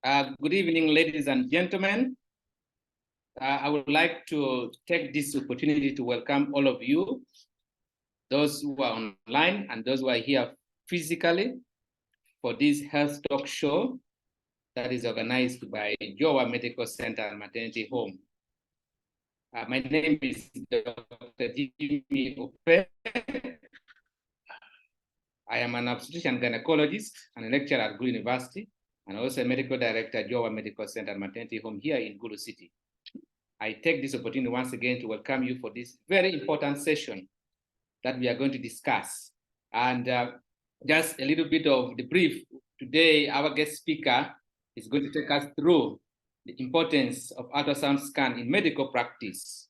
Good evening, ladies and gentlemen. I would like to take this opportunity to welcome all of you, those who are online and those who are here physically for this health talk show that is organized by Jowa Medical Center and Maternity Home. My name is Dr. Jimmy Opee. I am an obstetrician gynecologist and a lecturer at Gulu University, and also a medical director at Jowa Medical Center and Maternity Home here in Gulu City. I take this opportunity once again to welcome you for this very important session that we are going to discuss. And just a little bit of the brief. Today, our guest speaker is going to take us through the importance of ultrasound scan in medical practice.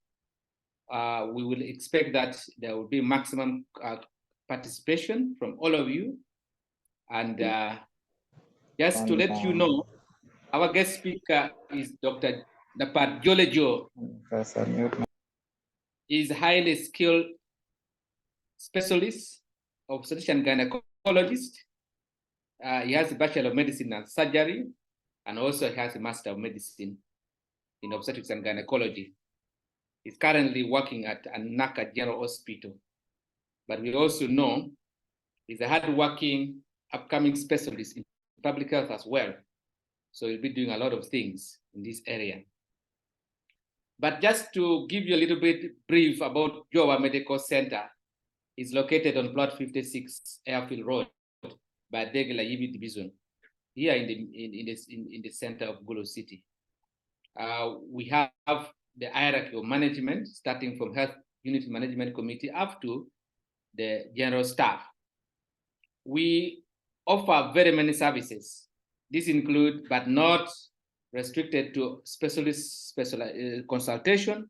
We will expect that there will be maximum participation from all of you. And just to let you know, our guest speaker is Dr. Lapat Jowa. He is a highly skilled specialist, obstetrician gynecologist. He has a Bachelor of Medicine and Surgery, and also has a Master of Medicine in Obstetrics and Gynecology. He's currently working at Naka General Hospital. But we also know he's a hardworking, upcoming specialist in public health as well. So he'll be doing a lot of things in this area. But just to give you a little bit brief about Jowa Medical Center, it's located on plot 56 Airfield Road by Degela Yibi Division, here in the center of Gulu City. We have the hierarchy of management, starting from Health Unit Management Committee up to the general staff. We offer very many services. These include, but not restricted to, specialist consultation,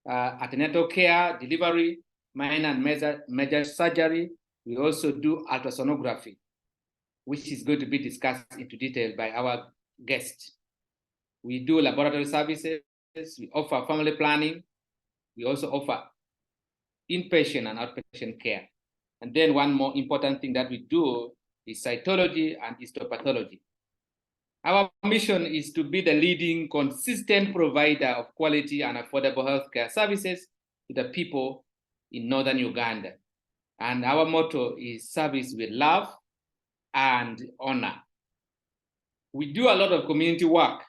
antenatal care, delivery, minor and major surgery. We also do ultrasonography, which is going to be discussed into detail by our guest. We do laboratory services. We offer family planning. We also offer inpatient and outpatient care. And then one more important thing that we do is cytology and histopathology. Our mission is to be the leading, consistent provider of quality and affordable healthcare services to the people in northern Uganda. And our motto is service with love and honor. We do a lot of community work.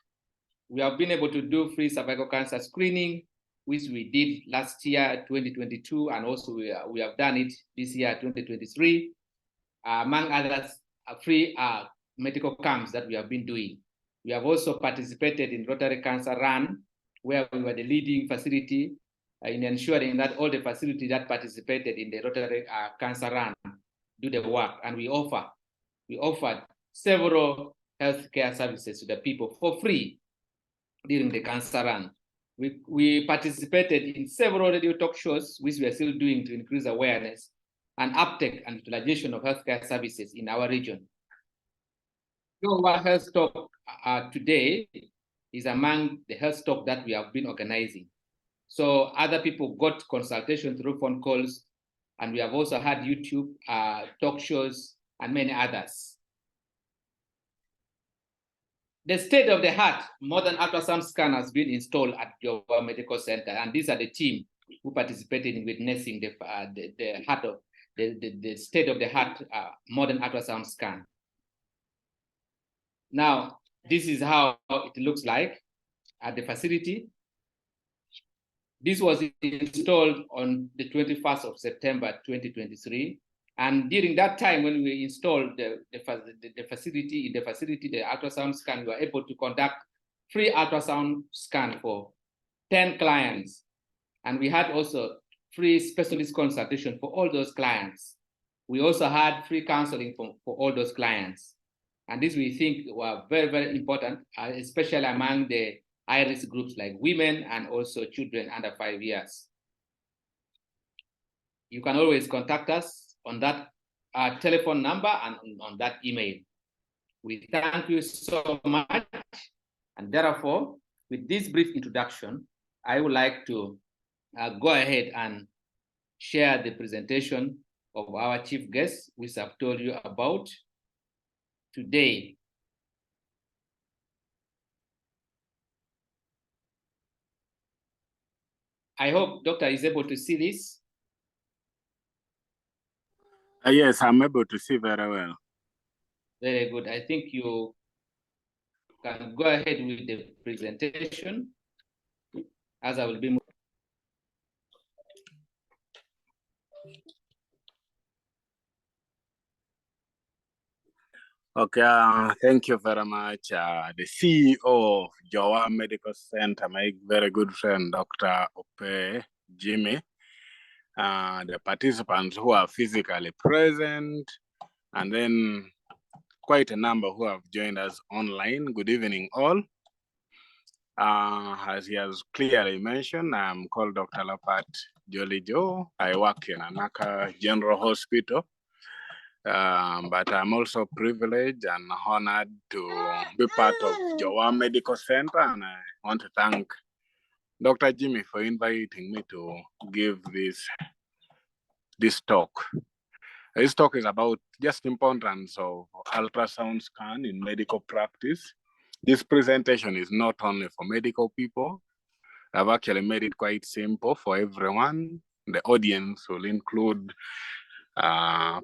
We have been able to do free cervical cancer screening, which we did last year, 2022, and also we have done it this year, 2023, among others, free medical camps that we have been doing. We have also participated in Rotary Cancer Run, where we were the leading facility in ensuring that all the facilities that participated in the Rotary Cancer Run do the work. And we offered several healthcare services to the people for free during the Cancer Run. We participated in several radio talk shows, which we are still doing to increase awareness and uptake and utilization of healthcare services in our region. Our health talk today is among the health talk that we have been organizing. So other people got consultation through phone calls, and we have also had YouTube talk shows and many others. The state-of-the-art modern ultrasound scan has been installed at Jowa Medical Center, and these are the team who participated in witnessing the state-of-the-art modern ultrasound scan. Now, this is how it looks like at the facility. This was installed on the 21st of September, 2023. And during that time, when we installed the facility, the ultrasound scan, we were able to conduct free ultrasound scan for 10 clients. And we had also free specialist consultation for all those clients. We also had free counseling for all those clients. And this we think were very, very important, especially among the high-risk groups like women and also children under 5 years. You can always contact us on that telephone number and on that email. We thank you so much. And therefore, with this brief introduction, I would like to go ahead and share the presentation of our chief guest, which I've told you about today. I hope doctor is able to see this. Yes, I'm able to see very well. Very good. I think you can go ahead with the presentation as I will be moving. Okay, thank you very much. The CEO of Jowa Medical Center, my very good friend, Dr. Opee, Jimmy, the participants who are physically present, and then quite a number who have joined us online. Good evening, all. As he has clearly mentioned, I'm called Dr. Lapat Jolly Joe. I work in Anaka General Hospital. But I'm also privileged and honored to be part of Jowa Medical Center, and I want to thank Dr. Jimmy for inviting me to give this talk. This talk is about just importance of ultrasound scan in medical practice. This presentation is not only for medical people. I've actually made it quite simple for everyone. The audience will include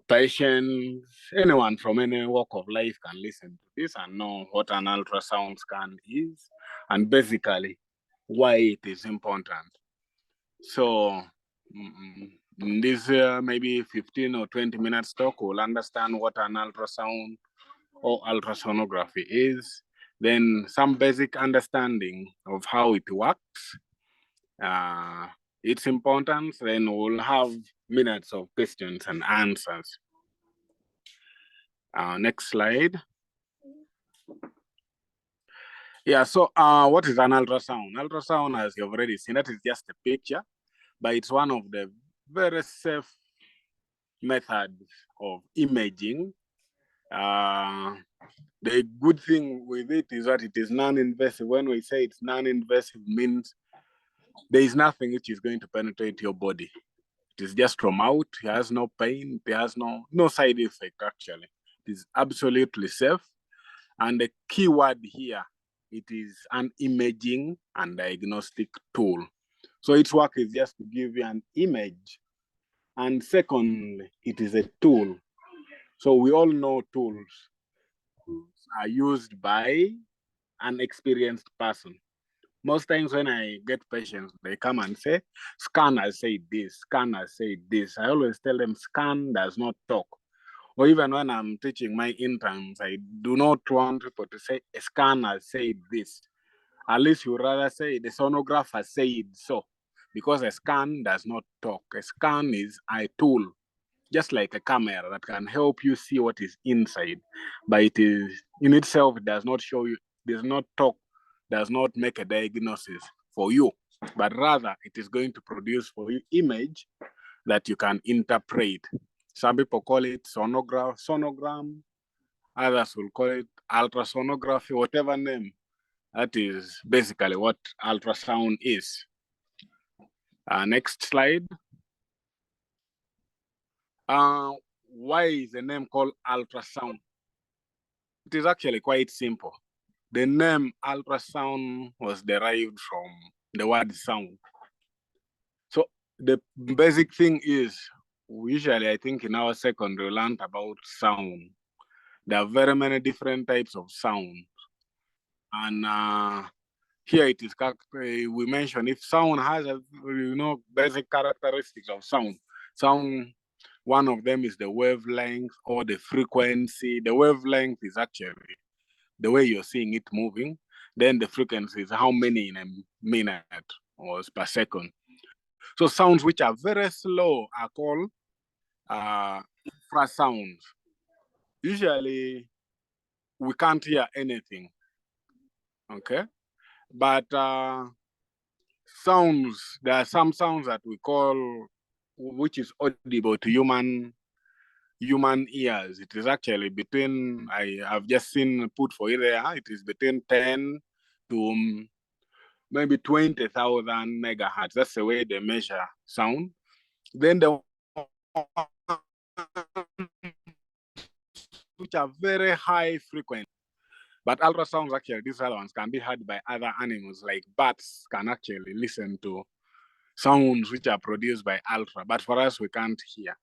patients, anyone from any walk of life can listen to this and know what an ultrasound scan is and basically why it is important. So in this maybe 15 or 20 minutes talk, we'll understand what an ultrasound or ultrasonography is, then some basic understanding of how it works, its importance, then we'll have minutes of questions and answers. Next slide. Yeah, so what is an ultrasound? Ultrasound, as you've already seen, that is just a picture, but it's one of the very safe methods of imaging. The good thing with it is that it is non-invasive. When we say it's non-invasive, means there is nothing which is going to penetrate your body. It is just from out. It has no pain. It has no side effect, actually. It is absolutely safe. And the key word here, it is an imaging and diagnostic tool. So its work is just to give you an image. And secondly, it is a tool. So we all know tools are used by an experienced person. Most times when I get patients, they come and say, scanner said this, scanner said this. I always tell them, scan does not talk. Or even when I'm teaching my interns, I do not want people to say, a scanner said this. At least you rather say, the sonographer said so. Because a scan does not talk. A scan is a tool, just like a camera that can help you see what is inside. But it is, in itself, it does not show you, does not talk, does not make a diagnosis for you. But rather, it is going to produce for you image that you can interpret. Some people call it sonogram, others will call it ultrasonography, whatever name. That is basically what ultrasound is. Next slide. Why is the name called ultrasound? It is actually quite simple. The name ultrasound was derived from the word sound. So the basic thing is, usually I think in our secondary we learned about sound. There are very many different types of sound. And here it is, we mentioned if sound has a, basic characteristics of sound. Sound, one of them is the wavelength or the frequency. The wavelength is actually the way you're seeing it moving. Then the frequency is how many in a minute or per second. So sounds which are very slow are called infrasounds. Usually we can't hear anything, okay? But sounds, there are some sounds that we call, which is audible to human ears. It is actually between, I have just seen put for it there, it is between 10 to maybe 20,000 megahertz. That's the way they measure sound. Then the which are very high frequency. But ultrasounds, actually, these other ones can be heard by other animals, like bats can actually listen to sounds which are produced by ultra, but for us, we can't hear.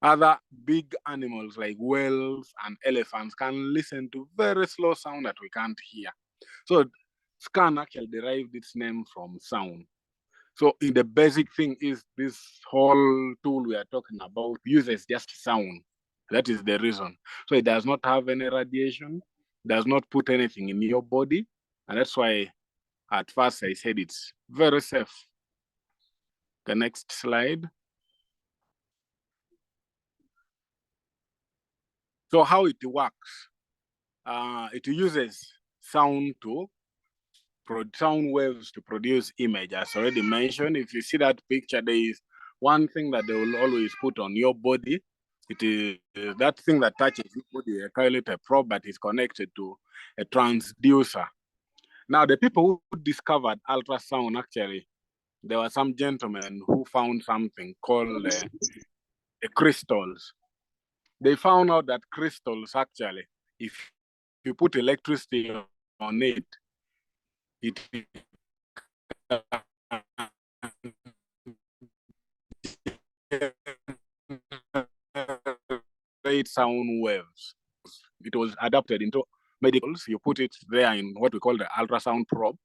Other big animals like whales and elephants can listen to very slow sound that we can't hear. So scan actually derived its name from sound. So the basic thing is this whole tool we are talking about uses just sound. That is the reason. So it does not have any radiation, does not put anything in your body. And that's why at first I said it's very safe. The next slide. So how it works, it uses sound waves to produce image. As already mentioned, if you see that picture, there is one thing that they will always put on your body. It is that thing that touches your body. They call it a probe, but is connected to a transducer. Now, the people who discovered ultrasound, actually, there were some gentlemen who found something called the crystals. They found out that crystals, actually, if you put electricity on it, it create sound waves. It was adapted into medicals. You put it there in what we call the ultrasound probe,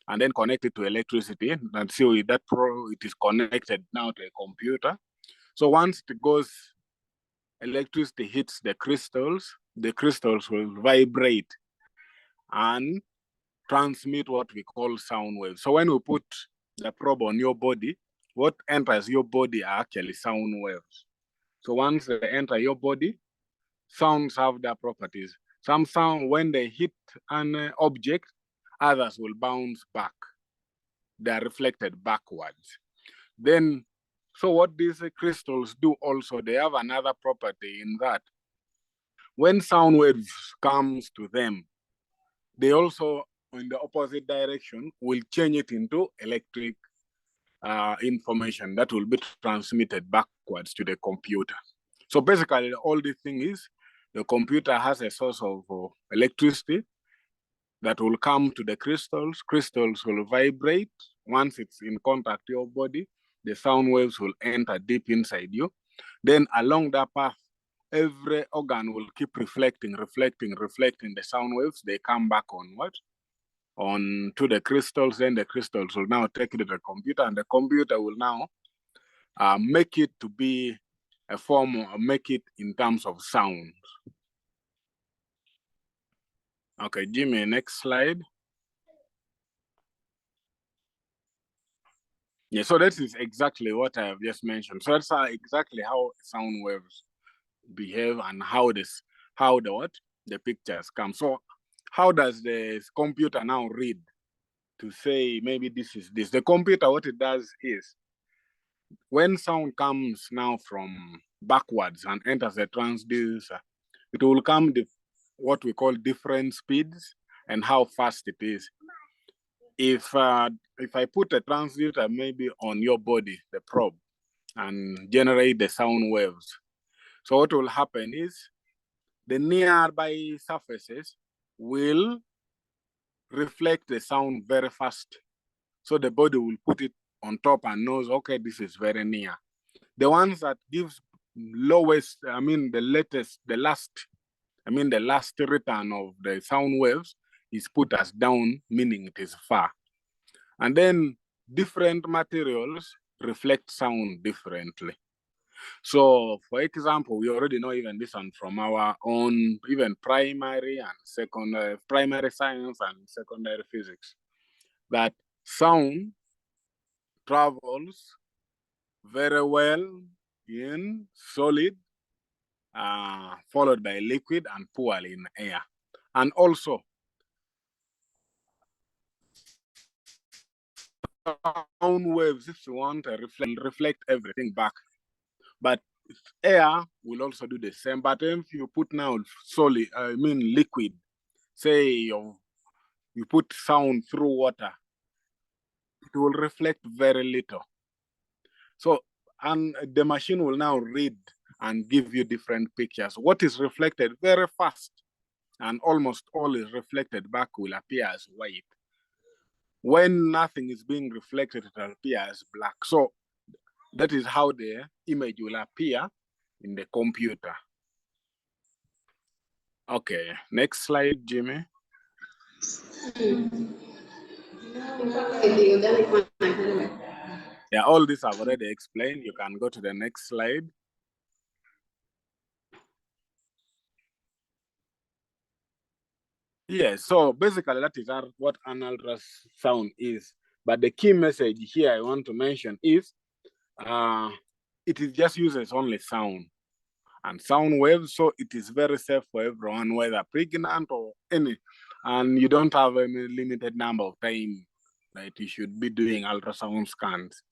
and then connect it to electricity. And so that probe, it is connected now to a computer. So once it goes, electricity hits the crystals will vibrate and transmit what we call sound waves. So when we put the probe on your body, what enters your body are actually sound waves. So once they enter your body, sounds have their properties. Some sound, when they hit an object, others will bounce back. They are reflected backwards. Then, so what these crystals do also, they have another property in that when sound waves comes to them, they also, in the opposite direction, will change it into electric information that will be transmitted backwards to the computer. So basically, all the thing is, the computer has a source of electricity that will come to the crystals. Crystals will vibrate. Once it's in contact with your body, the sound waves will enter deep inside you. Then along that path, every organ will keep reflecting the sound waves. They come back on what? On to the crystals. Then the crystals will now take it to the computer, and the computer will now make it to be a form, or make it in terms of sound. Okay, Jimmy, next slide. Yeah, so that is exactly what I have just mentioned. So that's exactly how sound waves behave and how the pictures come. So how does the computer now read to say maybe this is this? The computer, what it does is when sound comes now from backwards and enters the transducer, it will come what we call different speeds and how fast it is. If I put a transducer maybe on your body, the probe, and generate the sound waves, so what will happen is the nearby surfaces will reflect the sound very fast. So the body will put it on top and knows, okay, this is very near. The ones that gives lowest, the last return of the sound waves is put as down, meaning it is far. And then different materials reflect sound differently. So, for example, we already know even this one from our own, even primary and secondary, primary science and secondary physics, that sound travels very well in solid, followed by liquid, and poorly in air. And also, sound waves, if you want, reflect everything back. But air will also do the same. But if you put now solid, liquid, say you put sound through water, it will reflect very little. So, and the machine will now read and give you different pictures. What is reflected very fast and almost all is reflected back will appear as white. When nothing is being reflected, it will appear as black. So that is how the image will appear in the computer. Okay, next slide, Jimmy. Yeah, all this I've already explained. You can go to the next slide. Yeah, so basically that is what an ultrasound is. But the key message here I want to mention is it is just uses only sound and sound waves, so it is very safe for everyone, whether pregnant or any. And you don't have a limited number of time that you should be doing ultrasound scans.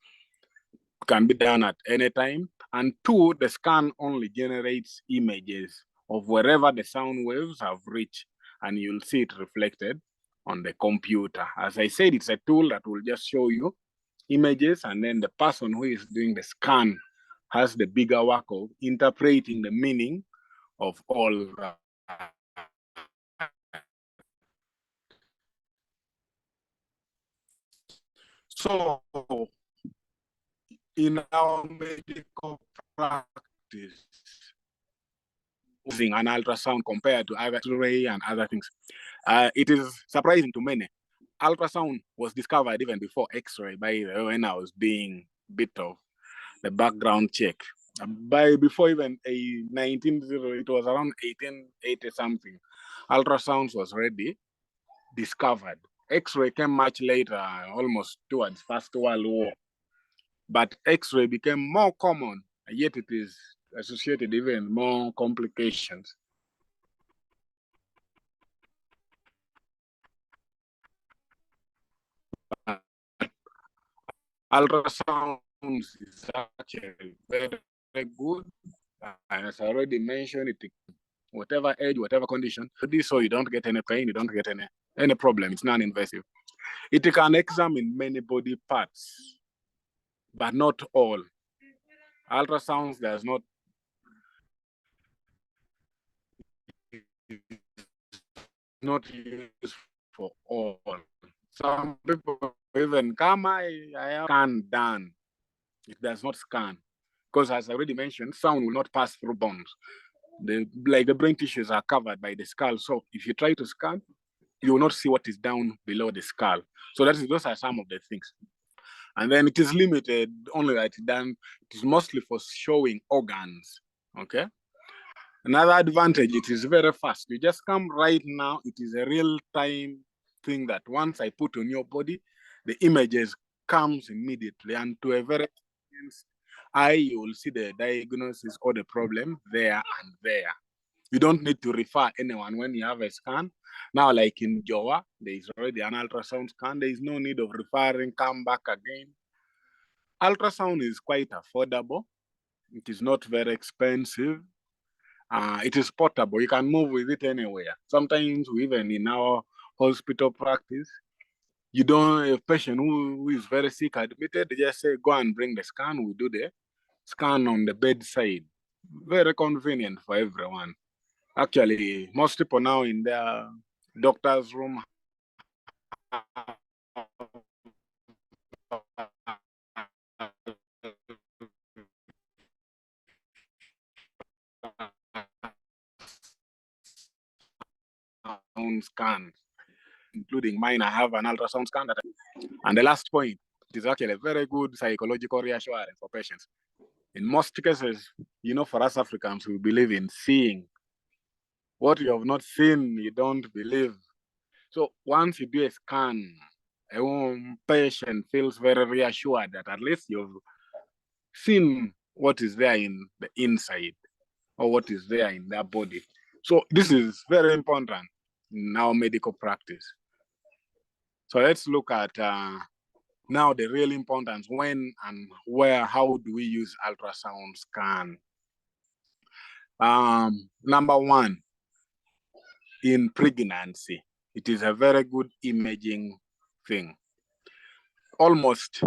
It can be done at any time. And two, the scan only generates images of wherever the sound waves have reached, and you'll see it reflected on the computer. As I said, it's a tool that will just show you images, and then the person who is doing the scan has the bigger work of interpreting the meaning of all that. So in our medical practice, using an ultrasound compared to other X-ray and other things, it is surprising to many. Ultrasound was discovered even before X-ray, by the way, when I was doing a bit of the background check. By before even 1900, it was around 1880 something. Ultrasounds was already discovered. X-ray came much later, almost towards First World War. But X-ray became more common, yet it is associated even more complications. Ultrasounds is actually very, very good. As I already mentioned, it whatever age, whatever condition, so you don't get any pain, you don't get any problem. It's non-invasive. It can examine many body parts, but not all. Ultrasounds does not used for all. Some people even come, I have scan done. It does not scan. Because as I already mentioned, sound will not pass through bones. The brain tissues are covered by the skull. So if you try to scan, you will not see what is down below the skull. So those are some of the things. And then it is limited, only that it is mostly for showing organs, okay? Another advantage, it is very fast. You just come right now, it is a real-time thing that once I put on your body, the images comes immediately, and to a very experienced eye, you will see the diagnosis or the problem there and there. You don't need to refer anyone when you have a scan. Now, like in Jowa, there is already an ultrasound scan. There is no need of referring, come back again. Ultrasound is quite affordable. It is not very expensive. It is portable. You can move with it anywhere. Sometimes, even in our hospital practice, you don't, a patient who is very sick admitted, they just say, go and bring the scan. We do the scan on the bedside. Very convenient for everyone. Actually, most people now in their doctor's room scans, including mine. I have an ultrasound scan. And the last point, it is actually a very good psychological reassurance for patients. In most cases, for us Africans, we believe in seeing. What you have not seen, you don't believe. So once you do a scan, a patient feels very reassured that at least you've seen what is there in the inside or what is there in their body. So this is very important in our medical practice. So let's look at now the real importance, when and where, how do we use ultrasound scan? Number one, in pregnancy, it is a very good imaging thing. Almost,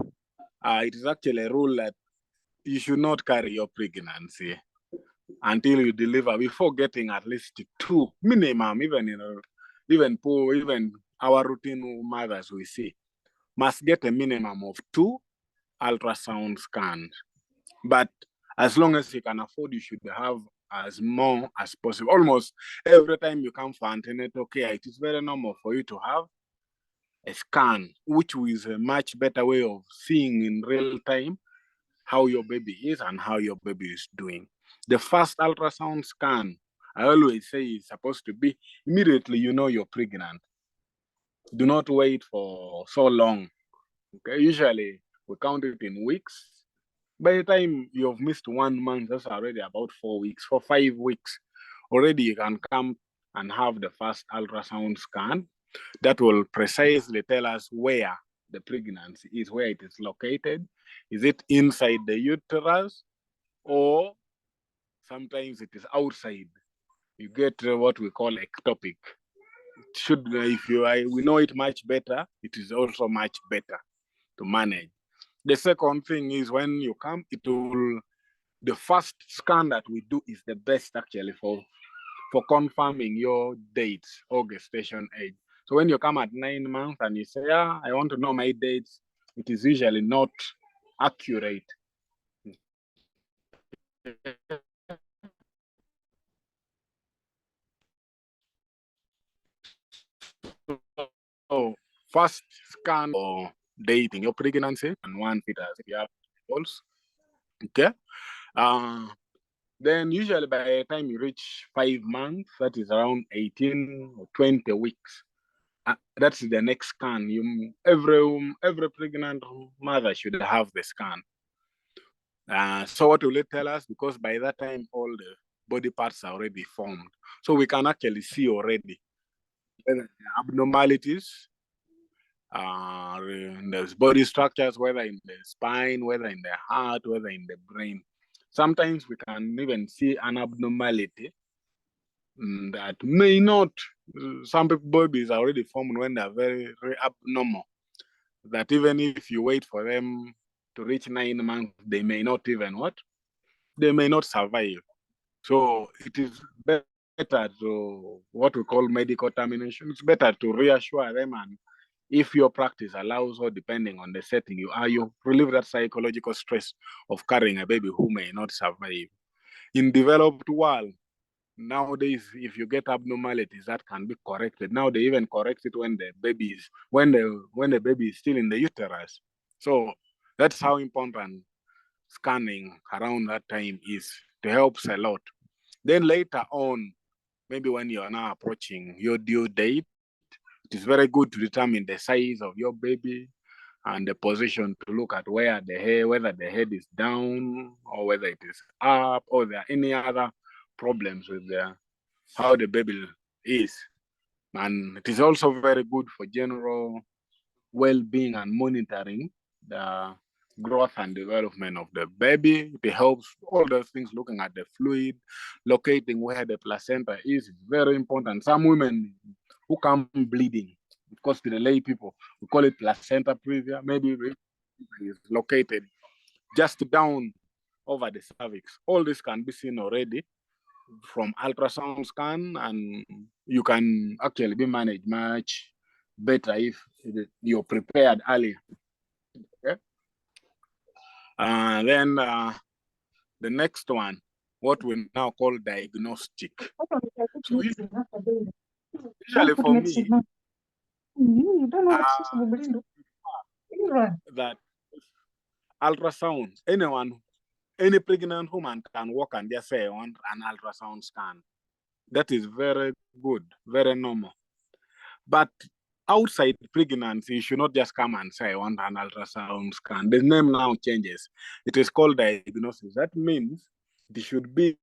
it is actually a rule that you should not carry your pregnancy until you deliver, before getting at least 2 minimum, even our routine mothers we see. must get a minimum of 2 ultrasound scans. But as long as you can afford, you should have as more as possible. Almost every time you come for antenatal care, it is very normal for you to have a scan, which is a much better way of seeing in real time how your baby is and how your baby is doing. The first ultrasound scan, I always say, is supposed to be immediately you know you're pregnant. Do not wait for so long. Okay, usually we count it in weeks. By the time you've missed 1 month, that's already about 4 weeks. For 5 weeks, already you can come and have the first ultrasound scan that will precisely tell us where the pregnancy is, where it is located. Is it inside the uterus, or sometimes it is outside? You get what we call ectopic. It should, we know it much better, it is also much better to manage. The second thing is when you come, the first scan that we do is the best actually for confirming your dates or gestation age. So when you come at 9 months and you say, I want to know my dates, it is usually not accurate. So first scan or dating your pregnancy and one fetus if you have goals. Okay. Then usually by the time you reach 5 months, that is around 18 or 20 weeks. That's the next scan. Every pregnant mother should have the scan. So what will it tell us? Because by that time, all the body parts are already formed. So we can actually see already whether abnormalities in the body structures, whether in the spine, whether in the heart, whether in the brain. Sometimes we can even see an abnormality that may not, some babies are already formed when they're very, very abnormal, that even if you wait for them to reach 9 months, they may not even they may not survive. So it is better to what we call medical termination. It's better to reassure them, and if your practice allows, or depending on the setting you are, you relieve that psychological stress of carrying a baby who may not survive. In developed world, nowadays, if you get abnormalities, that can be corrected. Now they even correct it when the baby is when the baby is still in the uterus. So that's how important scanning around that time is. It helps a lot. Then later on, maybe when you are now approaching your due date, it is very good to determine the size of your baby and the position, to look at whether the head is down or whether it is up, or there are any other problems with how the baby is. And it is also very good for general well-being and monitoring the growth and development of the baby. It helps all those things, looking at the fluid, locating where the placenta is very important. Some women who come bleeding, because to the lay people, we call it placenta previa, maybe it is located just down over the cervix. All this can be seen already from ultrasound scan, and you can actually be managed much better if you're prepared earlier. Okay? Then the next one, what we now call diagnostic. So usually for me, that ultrasound, any pregnant woman can walk and just say, I want an ultrasound scan. That is very good, very normal. But outside pregnancy, you should not just come and say, I want an ultrasound scan. The name now changes. It is called diagnosis. That means it should be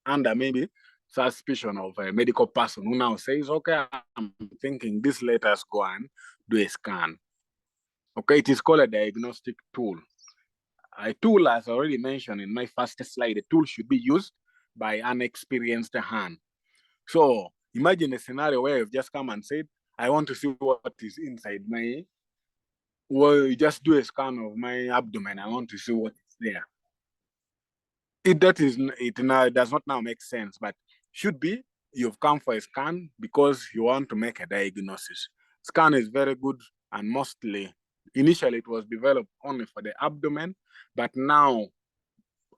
under maybe suspicion of a medical person who now says, okay, I'm thinking this, let us go and do a scan. Okay, it is called a diagnostic tool. A tool, as I already mentioned in my first slide, a tool should be used by an experienced hand. So imagine a scenario where you've just come and said, I want to see what is inside my, well, you just do a scan of my abdomen. I want to see what is there. It does not now make sense, but should be you've come for a scan because you want to make a diagnosis. Scan is very good and mostly, initially it was developed only for the abdomen, but now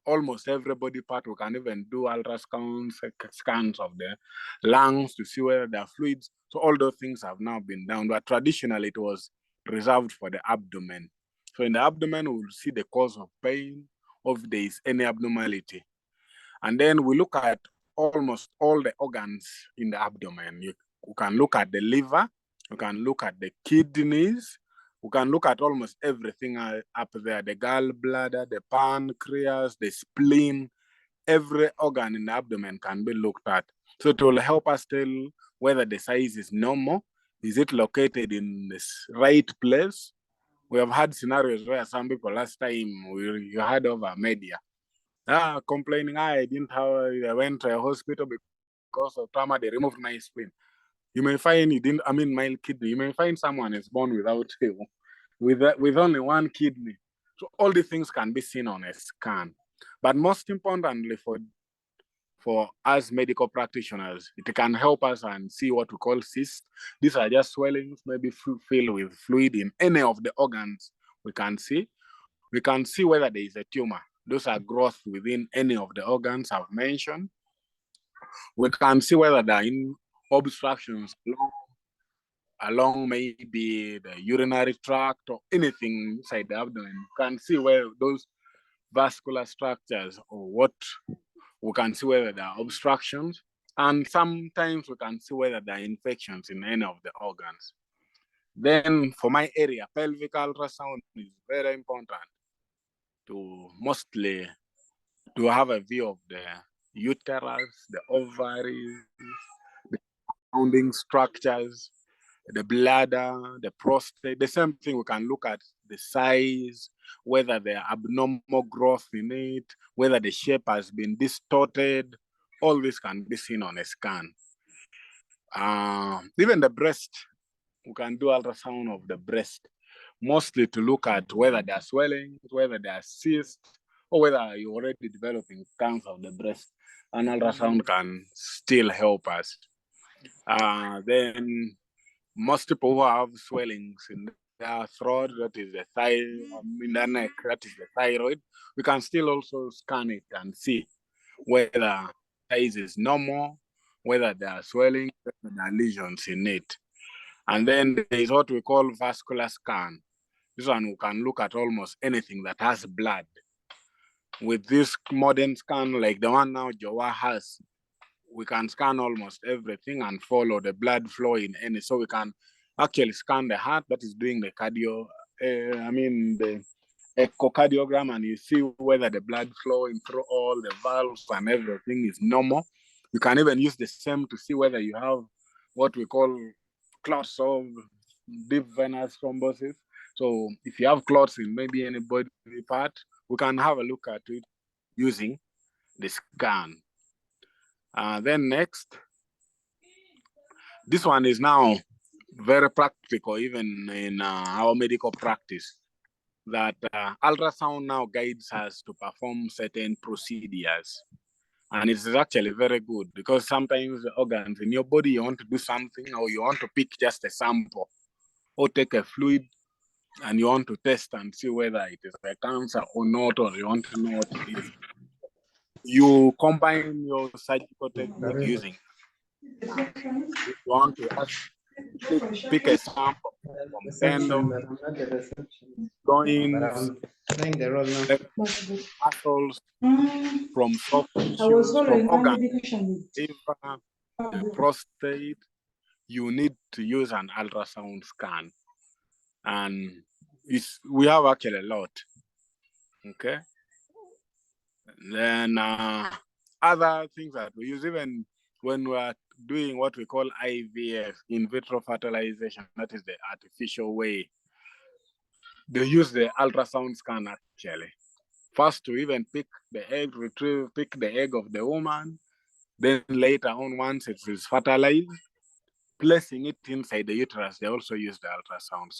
almost every body part, we can even do ultrasound scans of the lungs to see whether there are fluids. So all those things have now been done, but traditionally it was reserved for the abdomen. So in the abdomen, we will see the cause of pain, or if there is any abnormality. And then we look at almost all the organs in the abdomen. You can look at the liver, you can look at the kidneys, we can look at almost everything up there, the gallbladder, the pancreas, the spleen, every organ in the abdomen can be looked at. So it will help us tell whether the size is normal, is it located in the right place. We have had scenarios where some people last time you heard over media, complaining, I didn't have, I went to a hospital because of trauma, they removed my spleen. You may find you didn't, my kidney. You may find someone is born without with only one kidney. So all these things can be seen on a scan. But most importantly for us medical practitioners, it can help us and see what we call cysts. These are just swellings, maybe filled with fluid in any of the organs we can see. We can see whether there is a tumor. Those are growth within any of the organs I've mentioned. We can see whether there are obstructions along maybe the urinary tract or anything inside the abdomen. You can see where those vascular structures or what we can see whether there are obstructions. And sometimes we can see whether there are infections in any of the organs. Then for my area, pelvic ultrasound is very important to mostly to have a view of the uterus, the ovaries, the surrounding structures, the bladder, the prostate. The same thing, we can look at the size, whether there are abnormal growth in it, whether the shape has been distorted. All this can be seen on a scan. Even the breast, we can do ultrasound of the breast, mostly to look at whether there are swelling, whether there are cysts, or whether you're already developing cancer of the breast. An ultrasound can still help us. Then most people who have swellings in their throat, that is the thigh, in their neck, that is the thyroid, we can still also scan it and see whether size is normal, whether there are swelling, whether there are lesions in it. And then there is what we call vascular scan. This one we can look at almost anything that has blood. With this modern scan, like the one now Jowa has, we can scan almost everything and follow the blood flow in any. So we can actually scan the heart that is doing the the echocardiogram, and you see whether the blood flowing through all the valves and everything is normal. You can even use the same to see whether you have what we call clots of deep venous thrombosis. So if you have clots in maybe any body part, we can have a look at it using the scan. Then next, this one is now very practical even in our medical practice, that ultrasound now guides us to perform certain procedures. And it is actually very good because sometimes the organs in your body, you want to do something or you want to pick just a sample or take a fluid and you want to test and see whether it is a cancer or not, or you want to know what it is. You combine your surgical technique using, if you want to pick a sample from tendons, joints, muscles, from soft tissues, from organs, liver, the prostate, you need to use an ultrasound scan. And we have actually a lot. Okay. Then other things that we use, even when we are doing what we call IVF, in vitro fertilization, that is the artificial way, they use the ultrasound scan actually. First to even pick the egg, pick the egg of the woman, then later on, once it is fertilized, placing it inside the uterus, they also use the ultrasound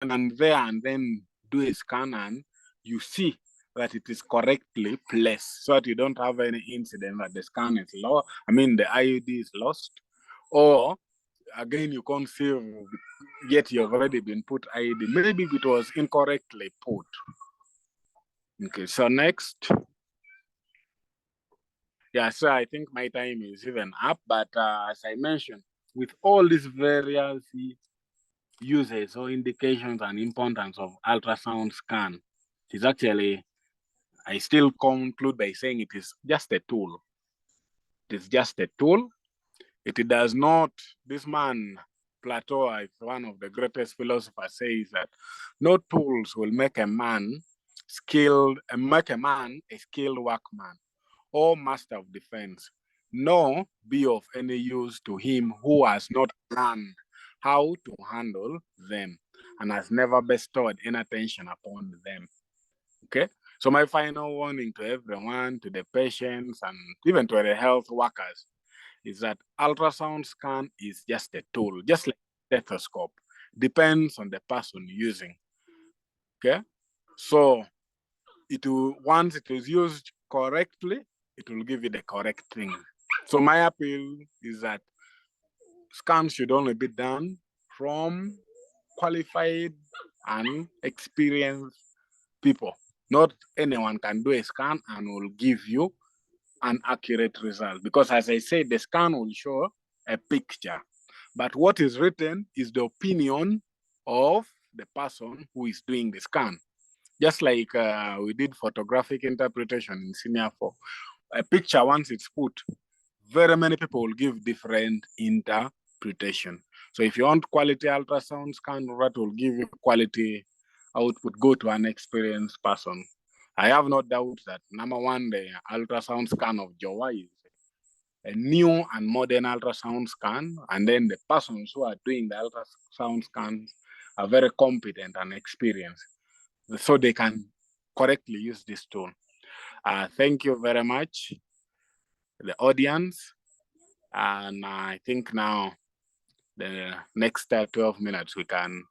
and there and then do a scan and you see that it is correctly placed so that you don't have any incident that the scan is low. I mean, the IUD is lost, or again, you can't see yet you've already been put IUD. Maybe it was incorrectly put. Okay, so next. Yeah, so I think my time is even up, but as I mentioned, with all these various uses or indications and importance of ultrasound scan, it is actually, I still conclude by saying it is just a tool. It is just a tool. It does not, this man, Plato, is one of the greatest philosophers, says that no tools will make a man a skilled workman or master of defense, nor be of any use to him who has not learned how to handle them and has never bestowed any attention upon them. Okay? So my final warning to everyone, to the patients, and even to the health workers, is that ultrasound scan is just a tool, just like stethoscope. Depends on the person using. Okay? So once it is used correctly, it will give you the correct thing. So my appeal is that scans should only be done from qualified and experienced people. Not anyone can do a scan and will give you an accurate result. Because as I said, the scan will show a picture. But what is written is the opinion of the person who is doing the scan. Just like we did photographic interpretation in Senior 4. A picture, once it's put, very many people will give different interpretation. So if you want quality ultrasound scan, that will give you quality output, go to an experienced person. I have no doubt that number one, the ultrasound scan of Jowa is a new and modern ultrasound scan, and then the persons who are doing the ultrasound scans are very competent and experienced, so they can correctly use this tool. Thank you very much, the audience. And I think now the next 12 minutes we can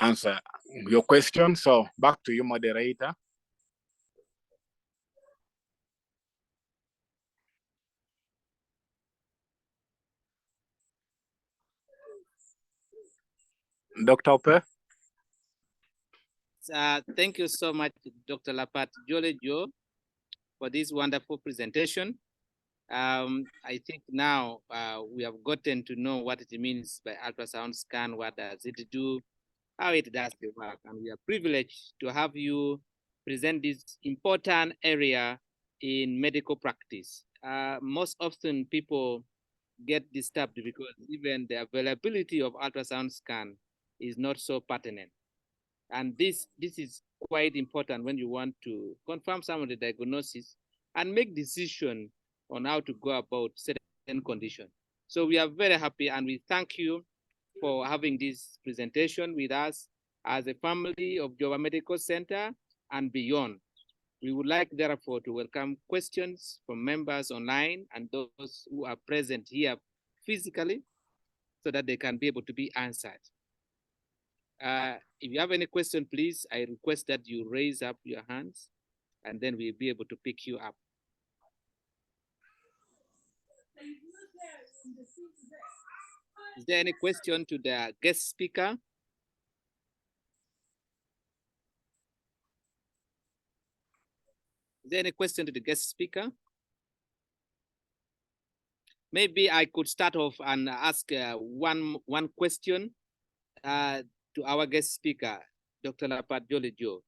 answer your question. So back to you, moderator. Dr. Opee? Thank you so much, Dr. Lapat Jolejo, for this wonderful presentation. I think now we have gotten to know what it means by ultrasound scan, what does it do, how it does the work, and we are privileged to have you present this important area in medical practice. Most often people get disturbed because even the availability of ultrasound scan is not so pertinent. And this is quite important when you want to confirm some of the diagnosis and make decision on how to go about certain conditions. So we are very happy and we thank you for having this presentation with us as a family of Jowa Medical Center and beyond. We would like, therefore, to welcome questions from members online and those who are present here physically so that they can be able to be answered. If you have any question, please, I request that you raise up your hands and then we'll be able to pick you up. Is there any question to the guest speaker? Is there any question to the guest speaker? Maybe I could start off and ask one question to our guest speaker, Dr. Lapat Jolejo.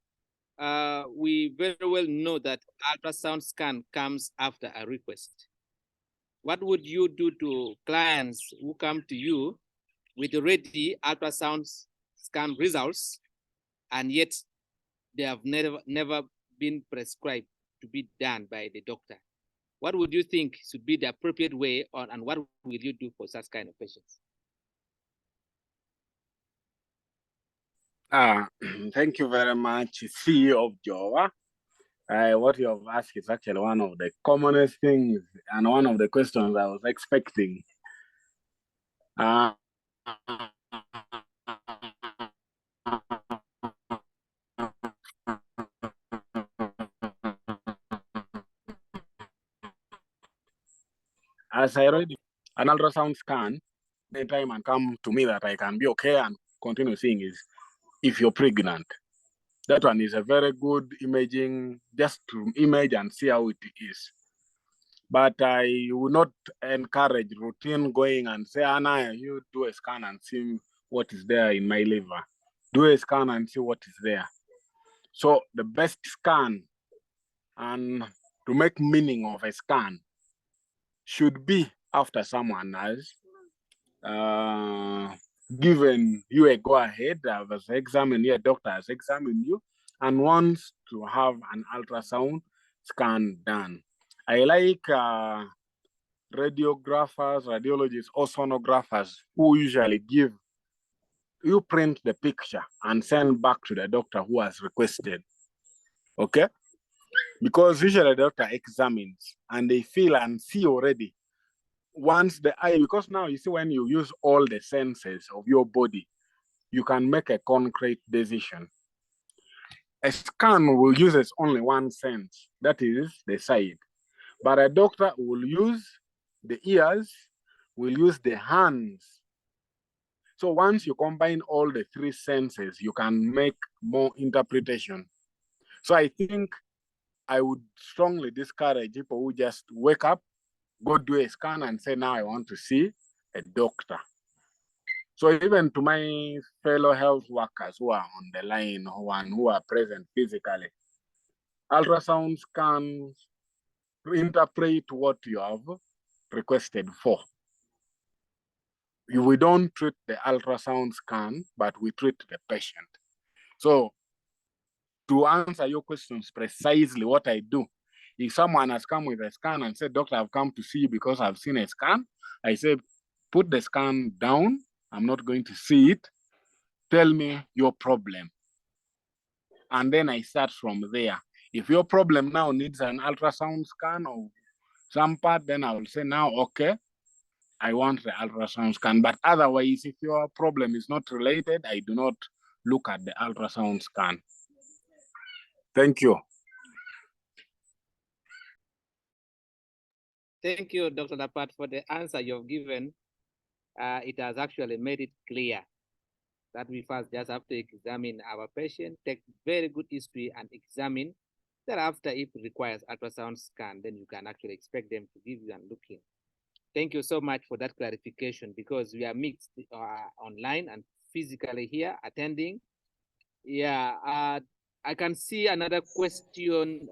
We very well know that ultrasound scan comes after a request. What would you do to clients who come to you with already ultrasound scan results and yet they have never been prescribed to be done by the doctor? What would you think should be the appropriate way and what will you do for such kind of patients? Thank you very much, CEO of Jowa. What you have asked is actually one of the commonest things and one of the questions I was expecting. as I already an ultrasound scan, anytime and come to me that I can be okay and continue seeing is if you're pregnant. That one is a very good imaging, just to image and see how it is. But I will not encourage routine going and say, Anna, you do a scan and see what is there in my liver. Do a scan and see what is there. So the best scan and to make meaning of a scan should be after someone has given you a go-ahead, has examined you, a doctor has examined you, and wants to have an ultrasound scan done. I like radiographers, radiologists, or sonographers who usually give, you print the picture and send back to the doctor who has requested, okay? Because usually the doctor examines and they feel and see already once the eye, because now you see when you use all the senses of your body, you can make a concrete decision. A scan will use only one sense, that is the sight. But a doctor will use the ears, will use the hands. So once you combine all the three senses, you can make more interpretation. So I think I would strongly discourage people who just wake up, go do a scan and say, now I want to see a doctor. So even to my fellow health workers who are on the line who are present physically, ultrasound scans interpret what you have requested for. We don't treat the ultrasound scan, but we treat the patient. So to answer your questions precisely what I do, if someone has come with a scan and said, doctor, I've come to see you because I've seen a scan, I say, put the scan down. I'm not going to see it. Tell me your problem. And then I start from there. If your problem now needs an ultrasound scan or some part, then I will say now, okay, I want the ultrasound scan. But otherwise, if your problem is not related, I do not look at the ultrasound scan. Thank you. Thank you, Dr. Lapat, for the answer you've given. It has actually made it clear that we first just have to examine our patient, take very good history and examine. Thereafter, if it requires ultrasound scan, then you can actually expect them to give you and look in. Thank you so much for that clarification, because we are mixed online and physically here attending. Yeah, I can see another question,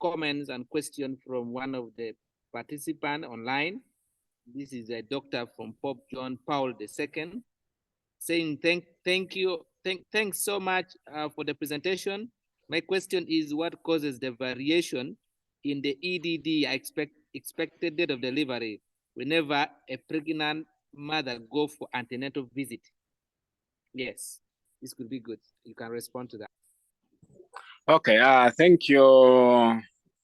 comments and question from one of the participants online. This is a doctor from Pope John Paul II, saying thanks so much for the presentation. My question is, what causes the variation in the EDD, expected date of delivery, whenever a pregnant mother go for antenatal visit? Yes, this could be good. You can respond to that. Okay, thank you,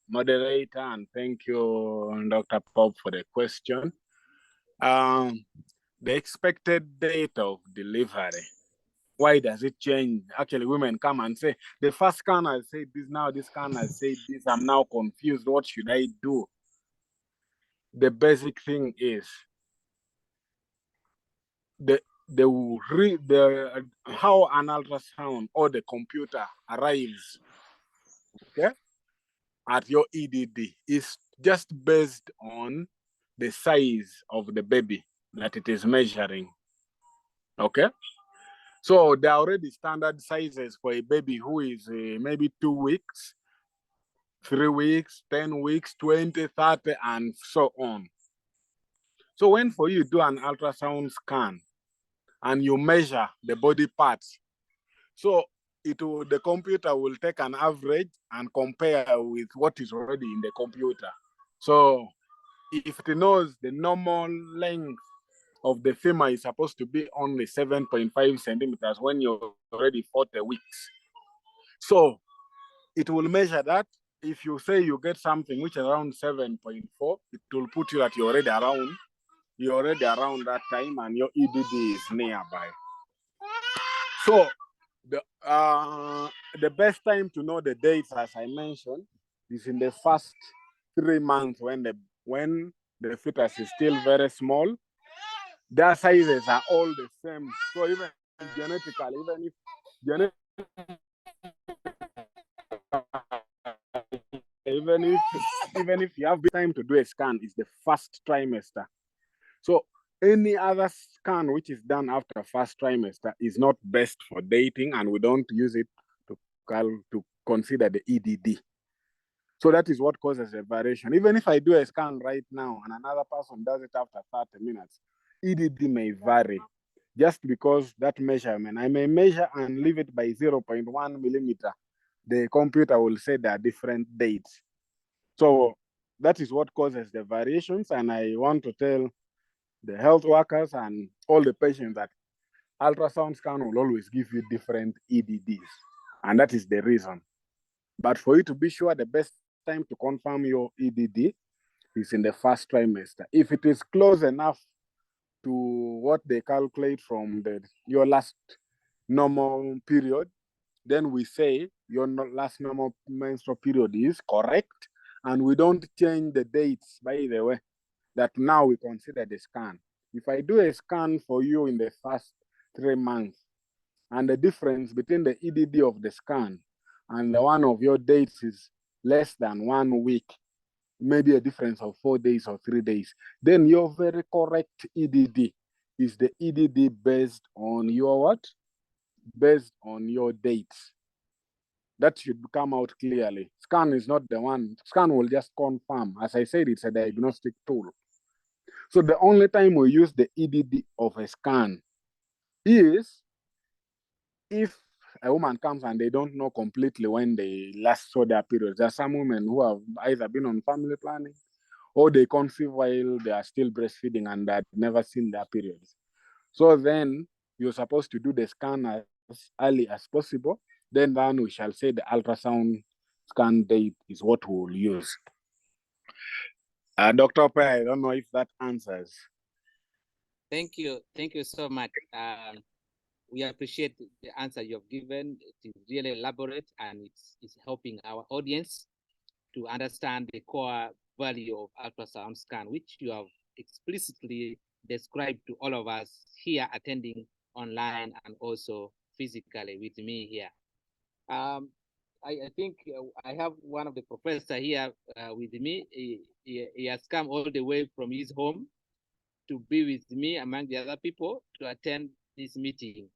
moderator, and thank you, Dr. Pope, for the question. The expected date of delivery, why does it change? Actually, women come and say, the first scan has said this, now this scan has said this, I'm now confused, what should I do? The basic thing is, how an ultrasound or the computer arrives, okay, at your EDD is just based on the size of the baby that it is measuring, okay? So there are already standard sizes for a baby who is maybe 2 weeks, 3 weeks, 10 weeks, 20, 30, and so on. So when for you do an ultrasound scan and you measure the body parts, so the computer will take an average and compare with what is already in the computer. So if it knows the normal length of the femur is supposed to be only 7.5 centimeters when you're already 40 weeks. So it will measure that. If you say you get something which is around 7.4, it will put you at you're already around that time and your EDD is nearby. So the best time to know the dates, as I mentioned, is in the first 3 months when the fetus is still very small. Their sizes are all the same. So even genetically, even if you have time to do a scan, it's the first trimester. So any other scan which is done after first trimester is not best for dating, and we don't use it to consider the EDD. So that is what causes a variation. Even if I do a scan right now and another person does it after 30 minutes, EDD may vary just because that measurement, I may measure and leave it by 0.1 millimeter. The computer will say there are different dates. So that is what causes the variations. And I want to tell the health workers and all the patients that ultrasound scan will always give you different EDDs. And that is the reason. But for you to be sure, the best time to confirm your EDD is in the first trimester. If it is close enough to what they calculate from your last normal period, then we say your last normal menstrual period is correct, and we don't change the dates, by the way, that now we consider the scan. If I do a scan for you in the first 3 months, and the difference between the EDD of the scan and the one of your dates is less than 1 week, maybe a difference of 4 days or 3 days, then your very correct EDD is the EDD based on your what? Based on your dates. That should come out clearly. Scan is not the one. Scan will just confirm. As I said, it's a diagnostic tool. So the only time we use the EDD of a scan is if a woman comes and they don't know completely when they last saw their periods. There are some women who have either been on family planning or they conceive while they are still breastfeeding and they've never seen their periods. So then you're supposed to do the scan as early as possible. Then we shall say the ultrasound scan date is what we will use. Dr. Opee, I don't know if that answers. Thank you so much. We appreciate the answer you've given. It is really elaborate, and it's helping our audience to understand the core value of ultrasound scan, which you have explicitly described to all of us here attending online and also physically with me here. I think I have one of the professors here with me. He has come all the way from his home to be with me among the other people to attend this meeting.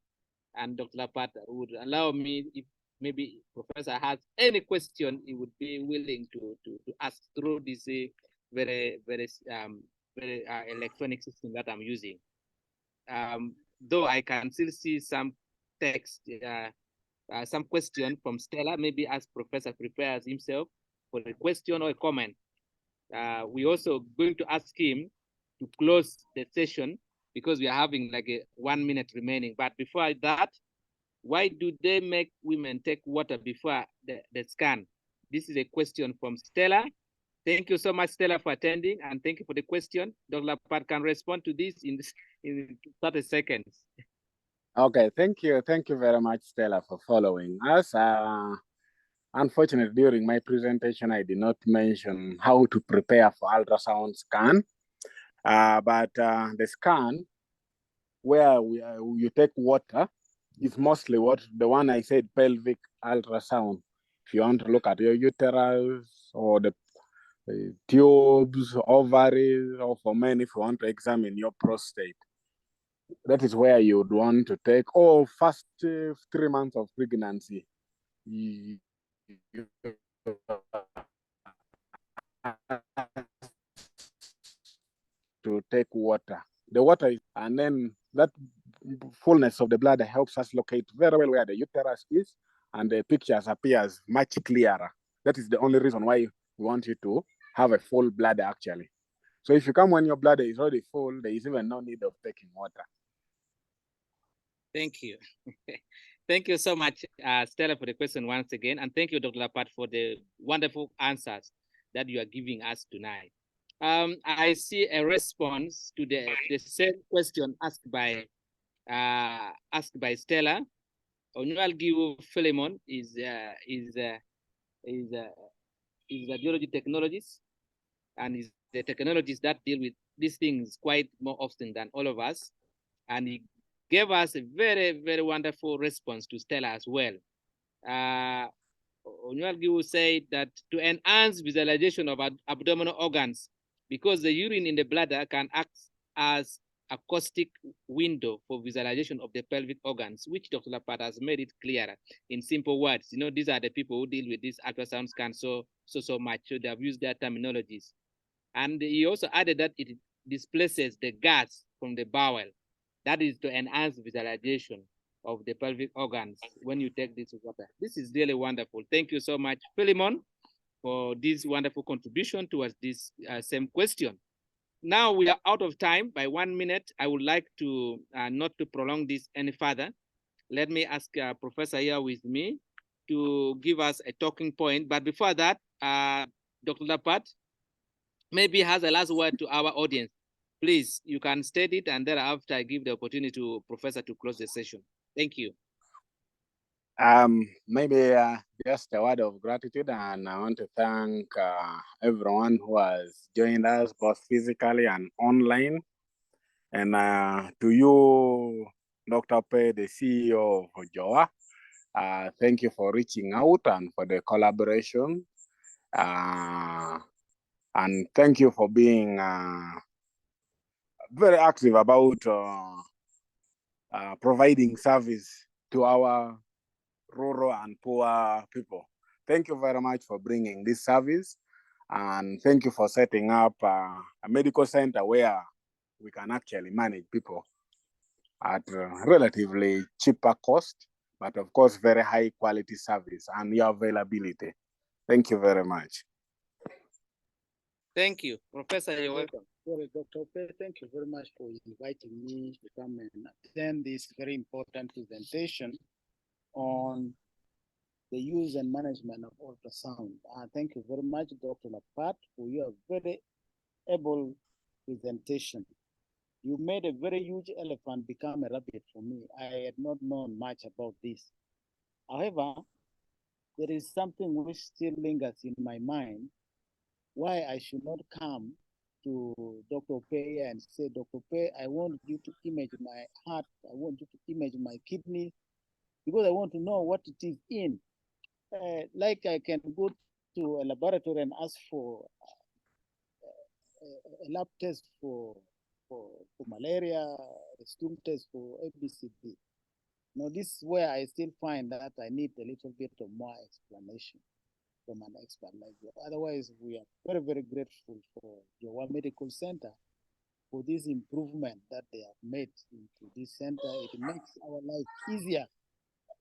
And Dr. Lapat would allow me, if maybe Professor has any question, he would be willing to ask through this very electronic system that I'm using. Though I can still see some text, some question from Stella, maybe as Professor prepares himself for a question or a comment. We're also going to ask him to close the session because we are having like 1 minute remaining. But before that, why do they make women take water before the scan? This is a question from Stella. Thank you so much, Stella, for attending, and thank you for the question. Dr. Lapat can respond to this in 30 seconds. Okay, thank you. Thank you very much, Stella, for following us. Unfortunately, during my presentation, I did not mention how to prepare for ultrasound scan. But the scan, where you take water, is mostly what the one I said, pelvic ultrasound. If you want to look at your uterus or the tubes, ovaries, or for men, if you want to examine your prostate, that is where you would want to take, or first 3 months of pregnancy. To take water. The water is, and then that fullness of the bladder helps us locate very well where the uterus is, and the pictures appears much clearer. That is the only reason why we want you to have a full bladder, actually. So if you come when your bladder is already full, there is even no need of taking water. Thank you. Thank you so much, Stella, for the question once again. And thank you, Dr. Lapat, for the wonderful answers that you are giving us tonight. I see a response to the same question asked by Stella. Onualgiwu Philemon is a radiology technologist. and is the technologies that deal with these things quite more often than all of us. And he gave us a very, very wonderful response to Stella as well. Onyalgi said that to enhance visualization of abdominal organs, because the urine in the bladder can act as acoustic window for visualization of the pelvic organs, which Dr. Lapat has made it clearer in simple words. You know, these are the people who deal with these ultrasound scans so much, so they have used their terminologies. And he also added that it displaces the gas from the bowel. That is to enhance visualization of the pelvic organs when you take this water. This is really wonderful. Thank you so much, Philemon, for this wonderful contribution towards this same question. Now we are out of time by 1 minute. I would like to not to prolong this any further. Let me ask Professor here with me to give us a talking point. But before that, Dr. Lapat maybe has a last word to our audience. Please, you can state it, and thereafter I give the opportunity to Professor to close the session. Thank you. Maybe just a word of gratitude, and I want to thank everyone who has joined us both physically and online. And to you, Dr. Opee, the CEO of Jowa, thank you for reaching out and for the collaboration. And thank you for being very active about providing service to our rural and poor people. Thank you very much for bringing this service, and thank you for setting up a medical center where we can actually manage people at a relatively cheaper cost, but of course very high quality service and your availability. Thank you very much. Thank you. Professor, you're welcome. Well, Dr. Opee, thank you very much for inviting me to come and attend this very important presentation on the use and management of ultrasound. Thank you very much, Dr. Lapat, for your very able presentation. You made a very huge elephant become a rabbit for me. I had not known much about this. However, there is something which still lingers in my mind, why I should not come to Dr. Opee and say, Dr. Opee, I want you to image my heart, I want you to image my kidney, because I want to know what it is in. Like I can go to a laboratory and ask for a lab test for malaria, a stool test for ABCD. Now, this is where I still find that I need a little bit of more explanation from an expert like you. Otherwise, we are very, very grateful for Jowa Medical Center for this improvement that they have made into this center. It makes our life easier,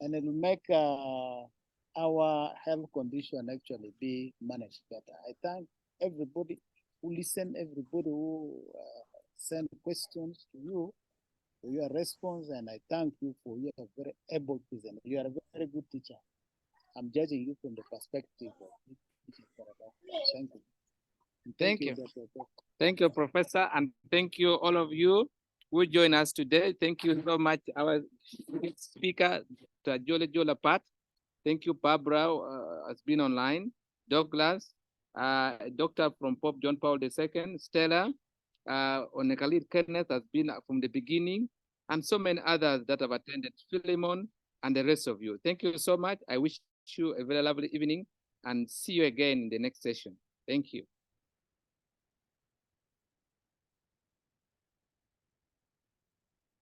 and it will make our health condition actually be managed better. I thank everybody who listened, everybody who sent questions to you for your response, and I thank you for your very able presenter. You are a very good teacher. I'm judging you from the perspective of teaching. Thank you. Thank you. Thank you, Professor, and thank you all of you who joined us today. Thank you so much, our speaker, Dr. Jowa Lapat. Thank you, Barbara, has been online. Douglas, Doctor from Pope John Paul II, Stella, Onekalit Kenneth has been from the beginning, and so many others that have attended, Philemon, and the rest of you. Thank you so much. I wish you a very lovely evening, and see you again in the next session. Thank you.